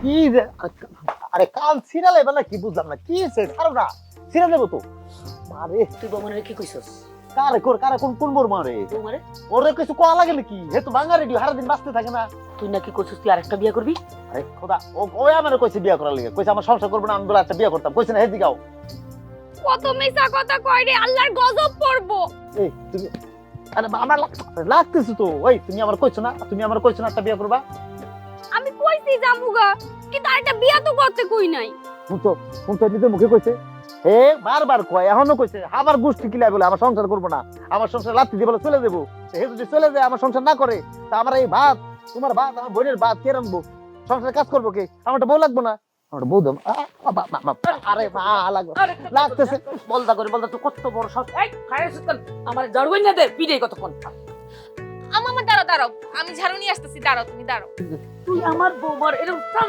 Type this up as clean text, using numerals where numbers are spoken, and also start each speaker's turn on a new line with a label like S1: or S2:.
S1: কি রে? আরে কাল সিরিয়াল এবার না কি বুঝলাম না কি হয়েছে ছাড়ো না সিরিয়াল দেবো তো মারে
S2: তুই বৌমারে কি কইছস?
S1: কারে কোন বোর মারে
S2: বৌমারে
S1: ওরে কিছু কোয়া লাগে নাকি হে তো বাঙা রেডিও সারা দিন বাঁচতে থাকে না
S2: তুই নাকি কইছস তুই আরেকটা বিয়ে করবি?
S1: আরে খোদা ও আমার কইছে বিয়ে করার লাগে কইছে আমার সংসার করবো না আমি বলে একটা বিয়ে করতাম কইছে না হে দিগাও
S3: কত মিছা কথা কয় রে, আল্লাহর গজব পড়বো।
S1: এই তুমি আরে আমার লাগতেছে তো ওই তুমি আমার কইছো না একটা বিয়ে করবা
S3: আমি কইছি জামুগা, কিন্তু আরেকটা বিয়া তো করতে কই নাই।
S1: শুনতো নিজের মুখে কইছে হে বারবার কয় এখনো কইছে আবার গোষ্ঠী কিলাই বলে আমার সংসার করবো না আমার সংসার লাত্তি দিয়ে বলে চলে দেবো হে যদি চলে যায় আমার সংসার না করে তা আমার এই ভাত তোমার ভাত আমার বোনের ভাত কে রাখবো সংসারে কাজ করবো কে আমারটা বউ লাগবো না আমার বউ দাম আরে মা লাগবে লাগতেছে
S2: বলদা তুই কত বড় সাহস! এই খাইছিস কেন? আমার ঝাড়ু না দে পিড়ে কতক্ষণ।
S3: আমার দাঁড়াও, আমি ঝাড়ু নিয়ে আসতেছি, দাঁড়াও তুমি দাঁড়াও।
S2: তুই আমার বৌমার এরকম